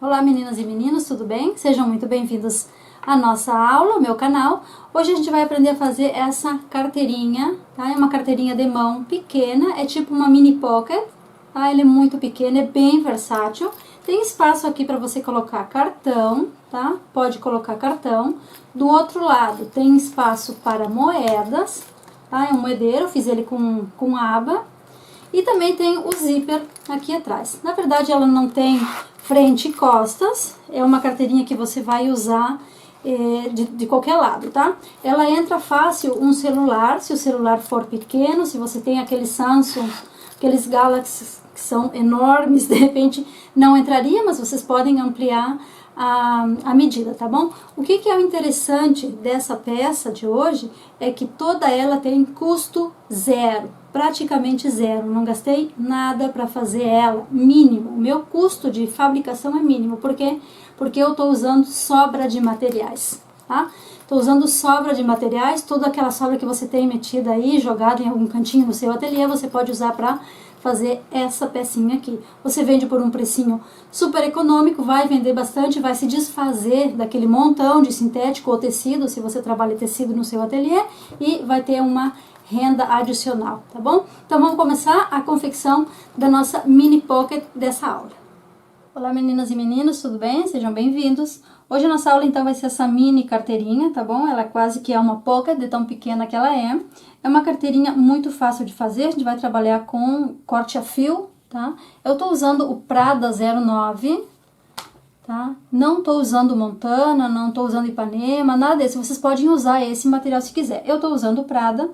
Olá meninas e meninos, tudo bem? Sejam muito bem-vindos à nossa aula, ao meu canal. Hoje a gente vai aprender a fazer essa carteirinha, tá? É uma carteirinha de mão pequena, é tipo uma mini pocket, tá? Ela é muito pequena, é bem versátil. Tem espaço aqui para você colocar cartão, tá? Pode colocar cartão. Do outro lado tem espaço para moedas, tá? É um moedeiro, eu fiz ele com aba. E também tem o zíper aqui atrás. Na verdade, ela não tem frente e costas. É uma carteirinha que você vai usar de qualquer lado, tá? Ela entra fácil um celular, se o celular for pequeno, se você tem aqueles Samsung, aqueles Galaxy que são enormes, de repente não entraria, mas vocês podem ampliar a medida, tá bom? O que é o interessante dessa peça de hoje é que toda ela tem custo zero, praticamente zero. Não gastei nada para fazer ela, mínimo. O meu custo de fabricação é mínimo, porque eu estou usando sobra de materiais, tá? Estou usando sobra de materiais, toda aquela sobra que você tem metida aí, jogada em algum cantinho no seu ateliê, você pode usar para fazer essa pecinha aqui. Você vende por um precinho super econômico, vai vender bastante, vai se desfazer daquele montão de sintético ou tecido, se você trabalha tecido no seu ateliê, e vai ter uma renda adicional, tá bom? Então vamos começar a confecção da nossa mini pocket dessa aula. Olá meninas e meninos, tudo bem? Sejam bem-vindos. Hoje a nossa aula então vai ser essa mini carteirinha, tá bom? Ela quase que é uma pocket, de tão pequena que ela é. É uma carteirinha muito fácil de fazer, a gente vai trabalhar com corte a fio, tá? Eu tô usando o Prada 09, tá? Não tô usando Montana, não tô usando Ipanema, nada desse. Vocês podem usar esse material se quiser. Eu tô usando o Prada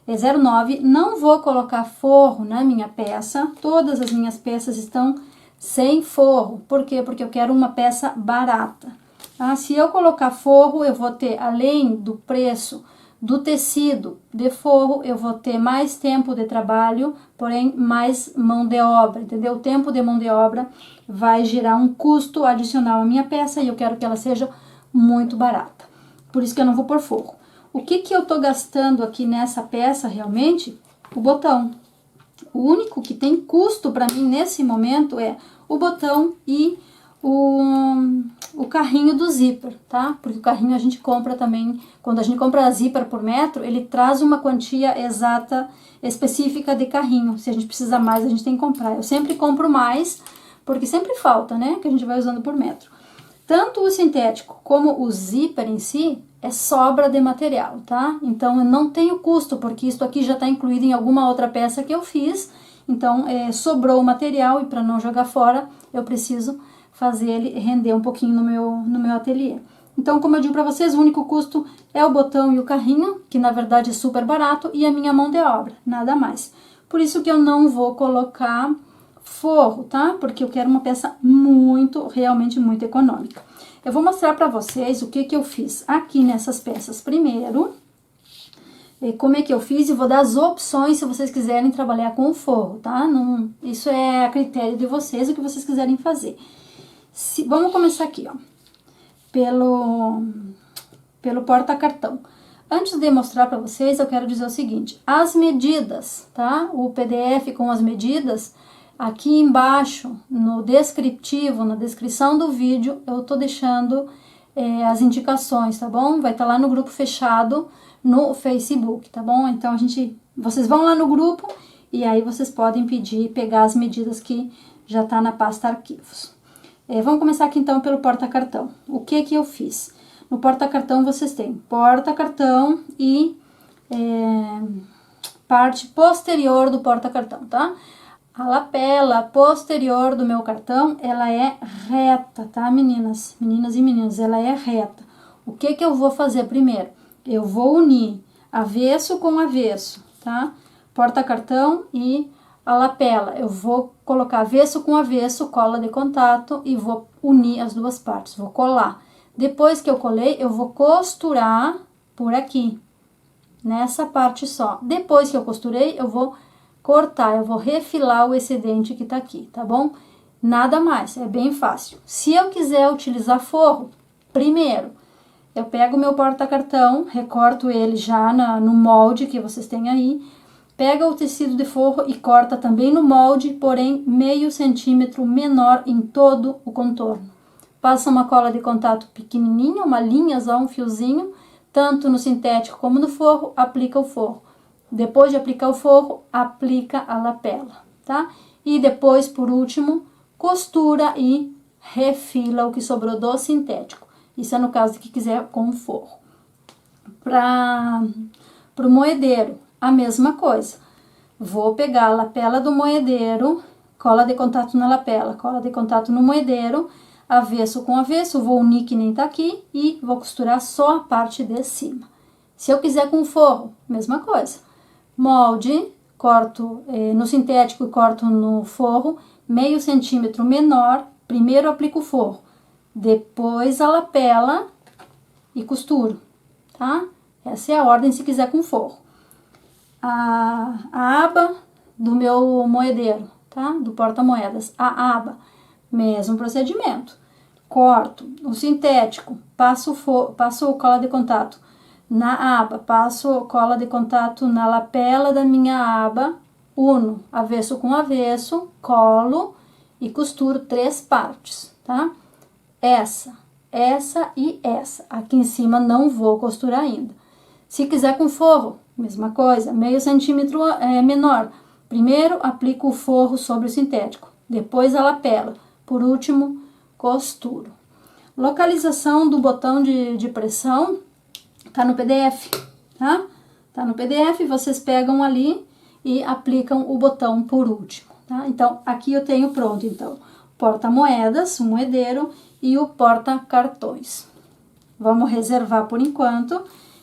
09, não vou colocar forro na minha peça, todas as minhas peças estão sem forro. Por quê? Porque eu quero uma peça barata. Tá? Se eu colocar forro, eu vou ter, além do preço do tecido de forro, eu vou ter mais tempo de trabalho, porém mais mão de obra, entendeu? O tempo de mão de obra vai gerar um custo adicional à minha peça e eu quero que ela seja muito barata. Por isso que eu não vou pôr forro. O que eu tô gastando aqui nessa peça realmente? O botão. O único que tem custo para mim nesse momento é o botão e o carrinho do zíper, tá? Porque o carrinho a gente compra também, quando a gente compra zíper por metro, ele traz uma quantia exata, específica de carrinho. Se a gente precisa mais, a gente tem que comprar. Eu sempre compro mais, porque sempre falta, né? Que a gente vai usando por metro. Tanto o sintético como o zíper em si é sobra de material, tá? Então, eu não tenho custo, porque isso aqui já está incluído em alguma outra peça que eu fiz. Então, sobrou o material e para não jogar fora, eu preciso fazer ele render um pouquinho no meu ateliê. Então, como eu digo para vocês, o único custo é o botão e o carrinho, que na verdade é super barato, e a minha mão de obra, nada mais. Por isso que eu não vou colocar forro, tá? Porque eu quero uma peça realmente muito econômica. Eu vou mostrar para vocês o que eu fiz aqui nessas peças primeiro, como é que eu fiz, e vou dar as opções se vocês quiserem trabalhar com o forro, tá? Não, isso é a critério de vocês, o que vocês quiserem fazer. Vamos começar aqui, ó, pelo porta-cartão. Antes de mostrar para vocês, eu quero dizer o seguinte, as medidas, tá? O PDF com as medidas, aqui embaixo, no descritivo, na descrição do vídeo, eu tô deixando as indicações, tá bom? Vai estar lá no grupo fechado no Facebook, tá bom? Então, vocês vão lá no grupo e aí vocês podem pegar as medidas que já tá na pasta arquivos. Vamos começar aqui então pelo porta-cartão. O que eu fiz? No porta-cartão vocês têm porta-cartão e parte posterior do porta-cartão, tá? A lapela posterior do meu cartão, ela é reta, tá, meninas? Meninas e meninos, ela é reta. O que eu vou fazer primeiro? Eu vou unir avesso com avesso, tá? Porta-cartão e a lapela. Eu vou colocar avesso com avesso, cola de contato, e vou unir as duas partes, vou colar. Depois que eu colei, eu vou costurar por aqui, nessa parte só. Depois que eu costurei, eu vou cortar, eu vou refilar o excedente que tá aqui, tá bom? Nada mais, é bem fácil. Se eu quiser utilizar forro, primeiro, eu pego o meu porta-cartão, recorto ele já no molde que vocês têm aí, pega o tecido de forro e corta também no molde, porém meio centímetro menor em todo o contorno. passa uma cola de contato pequenininha, uma linha, só um fiozinho, tanto no sintético como no forro, aplica o forro. Depois de aplicar o forro, aplica a lapela, tá? E depois, por último, costura e refila o que sobrou do sintético. Isso é no caso de que quiser com o forro. Para o moedeiro, a mesma coisa. Vou pegar a lapela do moedeiro, cola de contato na lapela, cola de contato no moedeiro, avesso com avesso, vou unir que nem tá aqui e vou costurar só a parte de cima. Se eu quiser com forro, mesma coisa. Molde, corto no sintético e corto no forro, meio centímetro menor, primeiro aplico o forro, depois a lapela e costuro, tá? Essa é a ordem se quiser com forro. A aba do meu moedeiro, tá? Do porta-moedas, a aba, mesmo procedimento. Corto o sintético, passo cola de contato na aba, passo cola de contato na lapela da minha aba, uno avesso com avesso, colo e costuro 3 partes, tá? Essa e essa. Aqui em cima não vou costurar ainda. Se quiser com forro, mesma coisa, meio centímetro menor. Primeiro aplico o forro sobre o sintético, depois a lapela, por último costuro. Localização do botão de pressão tá no PDF, tá? Tá no PDF, vocês pegam ali e aplicam o botão por último, tá? Então, aqui eu tenho pronto, então, porta-moedas, o moedeiro e o porta-cartões. Vamos reservar por enquanto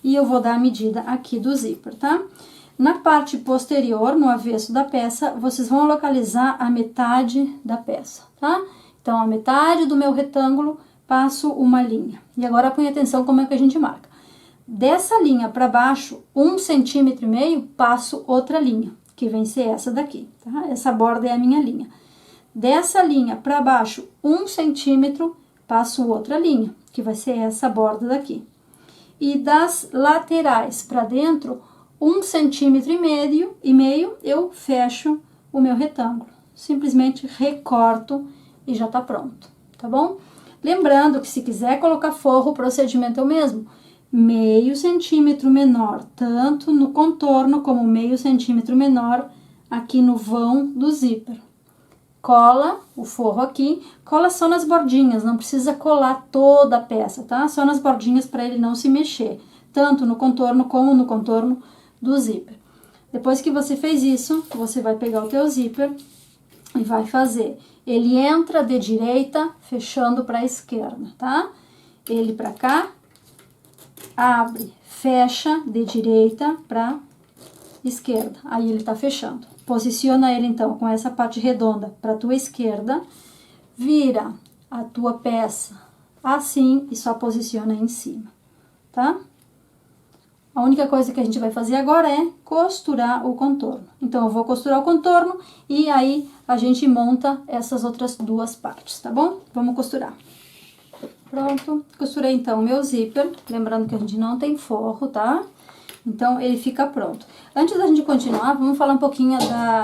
e eu vou dar a medida aqui do zíper, tá? Na parte posterior, no avesso da peça, vocês vão localizar a metade da peça, tá? Então, a metade do meu retângulo, passo uma linha. E agora põe atenção como é que a gente marca. Dessa linha para baixo, 1,5 cm, passo outra linha, que vem ser essa daqui, tá? Essa borda é a minha linha. Dessa linha para baixo, 1 cm, passo outra linha, que vai ser essa borda daqui. E das laterais para dentro, 1,5 cm eu fecho o meu retângulo. Simplesmente recorto e já tá pronto, tá bom? Lembrando que se quiser colocar forro, o procedimento é o mesmo. Meio centímetro menor, tanto no contorno como meio centímetro menor aqui no vão do zíper. Cola o forro aqui, cola só nas bordinhas, não precisa colar toda a peça, tá? Só nas bordinhas para ele não se mexer, tanto no contorno como no contorno do zíper. Depois que você fez isso, você vai pegar o teu zíper e vai fazer. Ele entra de direita, fechando para a esquerda, tá? Ele para cá, abre, fecha de direita para esquerda. Aí ele tá fechando. Posiciona ele então com essa parte redonda para tua esquerda, vira a tua peça assim e só posiciona em cima, tá? A única coisa que a gente vai fazer agora é costurar o contorno. Então, eu vou costurar o contorno e aí a gente monta essas outras duas partes, tá bom? Vamos costurar. Pronto, costurei então o meu zíper, lembrando que a gente não tem forro, tá? Então, ele fica pronto. Antes da gente continuar, vamos falar um pouquinho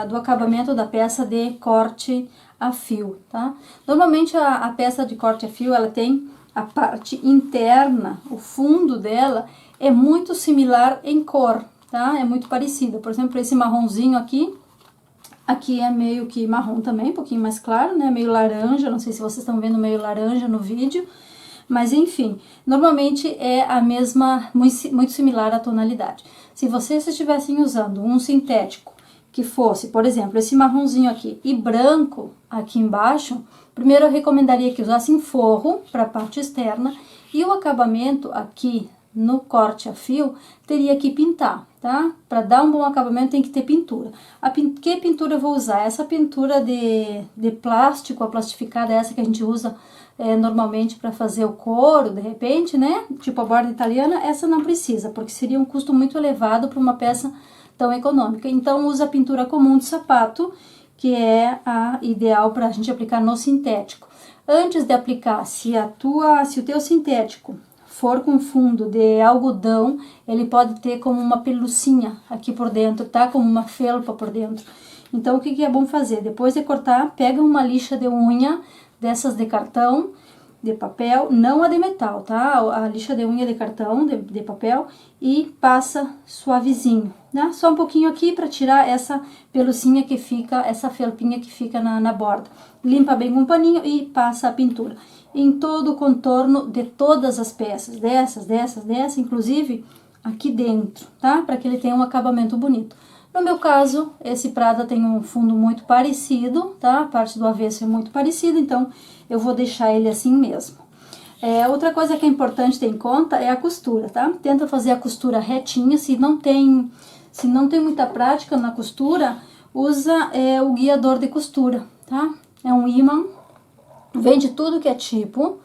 do acabamento da peça de corte a fio, tá? Normalmente, a peça de corte a fio, ela tem a parte interna, o fundo dela é muito similar em cor, tá? É muito parecida. Por exemplo, esse marronzinho aqui é meio que marrom também, um pouquinho mais claro, né? Meio laranja, não sei se vocês estão vendo meio laranja no vídeo. Mas enfim, normalmente é a mesma, muito similar a tonalidade. Se vocês estivessem usando um sintético que fosse, por exemplo, esse marronzinho aqui e branco aqui embaixo, primeiro eu recomendaria que usassem forro para a parte externa e o acabamento aqui no corte a fio teria que pintar, tá? Para dar um bom acabamento tem que ter pintura. Que pintura eu vou usar? Essa pintura de plástico, a plastificada, essa que a gente usa normalmente para fazer o couro, de repente, né? Tipo a borda italiana, essa não precisa, porque seria um custo muito elevado para uma peça tão econômica. Então, usa a pintura comum de sapato, que é a ideal para a gente aplicar no sintético. Antes de aplicar, se o teu sintético for com fundo de algodão, ele pode ter como uma pelucinha aqui por dentro, tá? Como uma felpa por dentro. Então, o que é bom fazer? Depois de cortar, pega uma lixa de unha, dessas de cartão, de papel, não a de metal, tá? A lixa de unha de cartão, de papel, e passa suavezinho, né? Só um pouquinho aqui para tirar essa pelucinha que fica, essa felpinha que fica na borda. Limpa bem com um paninho e passa a pintura em todo o contorno de todas as peças, dessas, inclusive aqui dentro, tá? Para que ele tenha um acabamento bonito. No meu caso, esse Prada tem um fundo muito parecido, tá? A parte do avesso é muito parecida, então eu vou deixar ele assim mesmo. Outra coisa que é importante ter em conta é a costura, tá? Tenta fazer a costura retinha, se não tem muita prática na costura, usa o guiador de costura, tá? É um ímã, vende tudo que é tipo.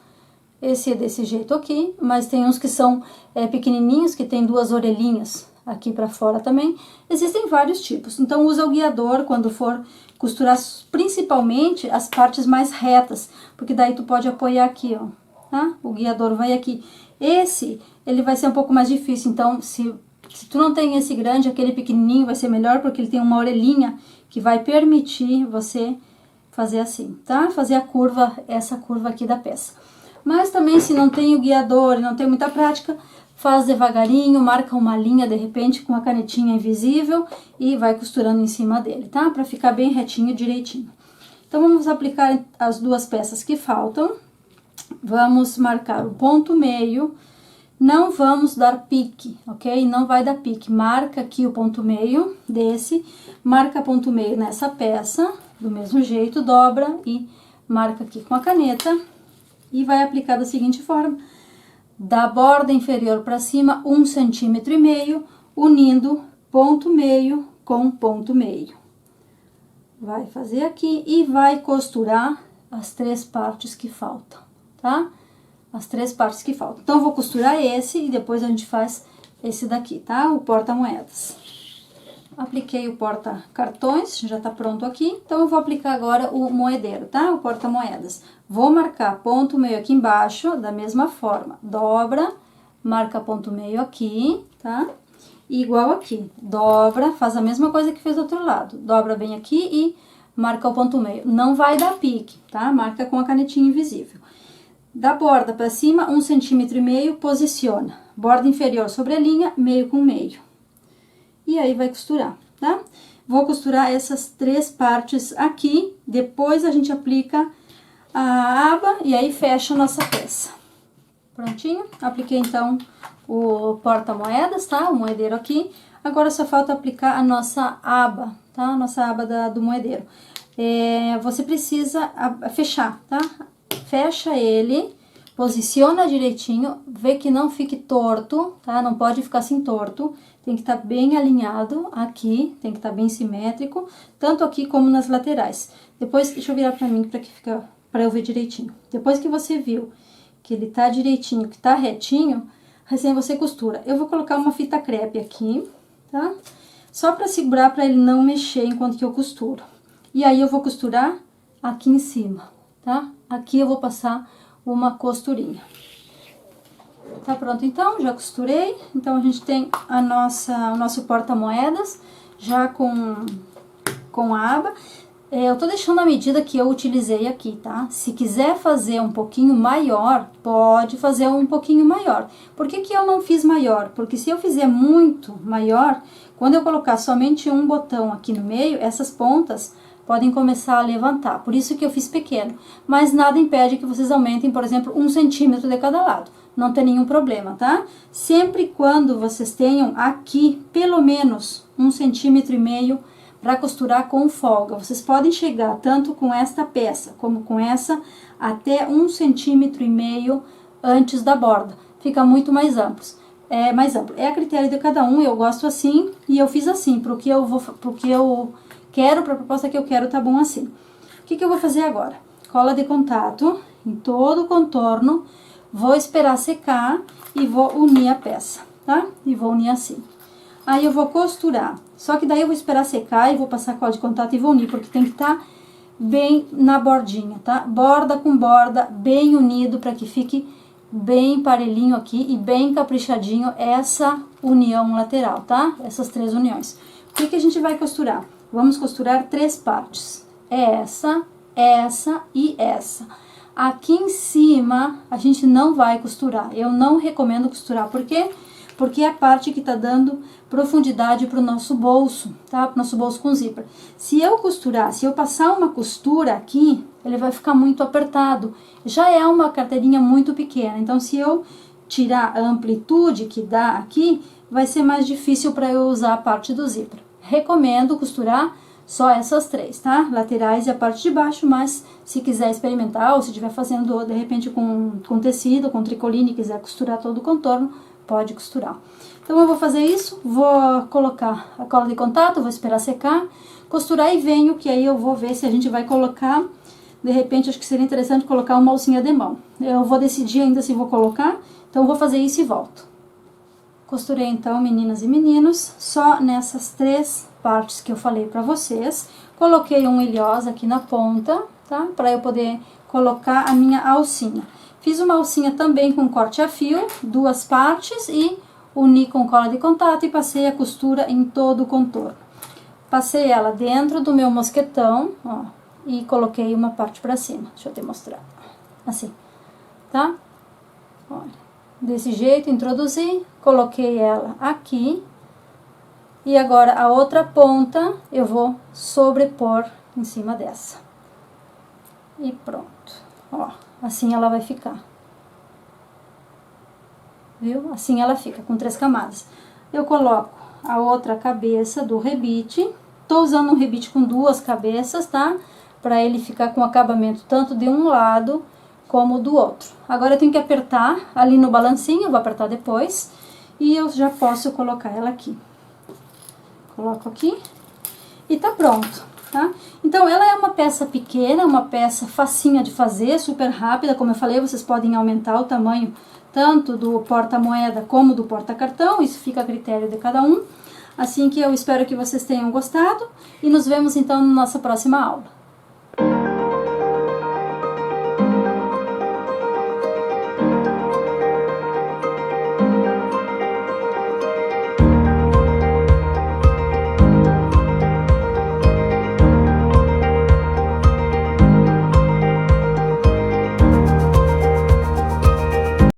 Esse é desse jeito aqui, mas tem uns que são pequenininhos, que tem duas orelhinhas aqui pra fora também. Existem vários tipos, então usa o guiador quando for costurar, principalmente as partes mais retas, porque daí tu pode apoiar aqui, ó, tá? O guiador vai aqui. Esse, ele vai ser um pouco mais difícil, então se tu não tem esse grande, aquele pequenininho vai ser melhor, porque ele tem uma orelhinha que vai permitir você fazer assim, tá? Fazer a curva, essa curva aqui da peça. Mas também, se não tem o guiador e não tem muita prática, faz devagarinho, marca uma linha de repente com a canetinha invisível e vai costurando em cima dele, tá? Pra ficar bem retinho, direitinho. Então, vamos aplicar as duas peças que faltam. Vamos marcar o ponto meio. Não vamos dar pique, ok? Não vai dar pique. Marca aqui o ponto meio desse, marca ponto meio nessa peça, do mesmo jeito, dobra e marca aqui com a caneta. E vai aplicar da seguinte forma: da borda inferior para cima, 1,5 cm, unindo ponto meio com ponto meio. Vai fazer aqui e vai costurar as 3 partes que faltam, tá? As 3 partes que faltam. Então, eu vou costurar esse e depois a gente faz esse daqui, tá? O porta-moedas. Apliquei o porta-cartões, já tá pronto aqui. Então, eu vou aplicar agora o moedeiro, tá? O porta-moedas. Vou marcar ponto meio aqui embaixo, da mesma forma. Dobra, marca ponto meio aqui, tá? E igual aqui. Dobra, faz a mesma coisa que fez do outro lado. Dobra bem aqui e marca o ponto meio. Não vai dar pique, tá? Marca com a canetinha invisível. Da borda para cima, 1,5 cm, posiciona. Borda inferior sobre a linha, meio com meio. E aí vai costurar, tá? Vou costurar essas 3 partes aqui, depois a gente aplica a aba e aí fecha a nossa peça. Prontinho? Apliquei então o porta-moedas, tá? O moedeiro aqui. Agora só falta aplicar a nossa aba, tá? A nossa aba do moedeiro. Você precisa fechar, tá? Fecha ele, posiciona direitinho, vê que não fique torto, tá? Não pode ficar assim torto. Tem que estar bem alinhado aqui, tem que estar bem simétrico, tanto aqui como nas laterais. Depois, deixa eu virar pra mim, pra eu ver direitinho. Depois que você viu que ele tá direitinho, que tá retinho, assim você costura. Eu vou colocar uma fita crepe aqui, tá? Só pra segurar, pra ele não mexer enquanto que eu costuro. E aí, eu vou costurar aqui em cima, tá? Aqui eu vou passar uma costurinha. Tá pronto então, já costurei. Então, a gente tem o nosso porta-moedas já com a aba. Eu tô deixando a medida que eu utilizei aqui, tá? Se quiser fazer um pouquinho maior, pode fazer um pouquinho maior. Por que que eu não fiz maior? Porque se eu fizer muito maior, quando eu colocar somente um botão aqui no meio, essas pontas podem começar a levantar. Por isso que eu fiz pequeno. Mas nada impede que vocês aumentem, por exemplo, 1 centímetro de cada lado. Não tem nenhum problema, tá? Sempre quando vocês tenham aqui pelo menos 1,5 cm para costurar com folga. Vocês podem chegar tanto com esta peça como com essa até 1,5 cm antes da borda. Fica muito mais amplo. É a critério de cada um. Eu gosto assim e eu fiz assim, pro que eu quero, para a proposta que eu quero, tá bom assim. O que eu vou fazer agora? Cola de contato em todo o contorno. Vou esperar secar e vou unir a peça, tá? E vou unir assim. Aí eu vou costurar. Só que daí eu vou esperar secar e vou passar cola de contato e vou unir, porque tem que estar bem na bordinha, tá? Borda com borda, bem unido, para que fique bem parelhinho aqui e bem caprichadinho essa união lateral, tá? Essas 3 uniões. O que a gente vai costurar? Vamos costurar 3 partes. Essa e essa. Aqui em cima, a gente não vai costurar. Eu não recomendo costurar. Por quê? Porque é a parte que tá dando profundidade pro nosso bolso, tá? Pro nosso bolso com zíper. Se eu costurar, se eu passar uma costura aqui, ele vai ficar muito apertado. Já é uma carteirinha muito pequena. Então, se eu tirar a amplitude que dá aqui, vai ser mais difícil para eu usar a parte do zíper. Recomendo costurar só essas três, tá? Laterais e a parte de baixo, mas se quiser experimentar ou se estiver fazendo de repente com tecido, com tricoline, quiser costurar todo o contorno, pode costurar. Então eu vou fazer isso, vou colocar a cola de contato, vou esperar secar, costurar e venho, que aí eu vou ver se a gente vai colocar, de repente acho que seria interessante colocar uma alcinha de mão. Eu vou decidir ainda se vou colocar, então eu vou fazer isso e volto. Costurei então, meninas e meninos, só nessas três partes que eu falei pra vocês. Coloquei um ilhós aqui na ponta, tá? Pra eu poder colocar a minha alcinha. Fiz uma alcinha também com corte a fio, duas partes e uni com cola de contato e passei a costura em todo o contorno. Passei ela dentro do meu mosquetão, ó, e coloquei uma parte pra cima. Deixa eu te mostrar. Assim, tá? Olha, desse jeito, introduzi, coloquei ela aqui. E agora a outra ponta eu vou sobrepor em cima dessa. E pronto, ó. Assim ela vai ficar. Viu? Assim ela fica, com 3 camadas. Eu coloco a outra cabeça do rebite. Tô usando um rebite com 2 cabeças, tá? Pra ele ficar com acabamento tanto de um lado como do outro. Agora eu tenho que apertar ali no balancinho, eu vou apertar depois. E eu já posso colocar ela aqui. Coloco aqui. E tá pronto. Tá? Então, ela é uma peça pequena, uma peça facinha de fazer, super rápida. Como eu falei, vocês podem aumentar o tamanho tanto do porta-moeda como do porta-cartão. Isso fica a critério de cada um. Assim que eu espero que vocês tenham gostado. E nos vemos, então, na nossa próxima aula.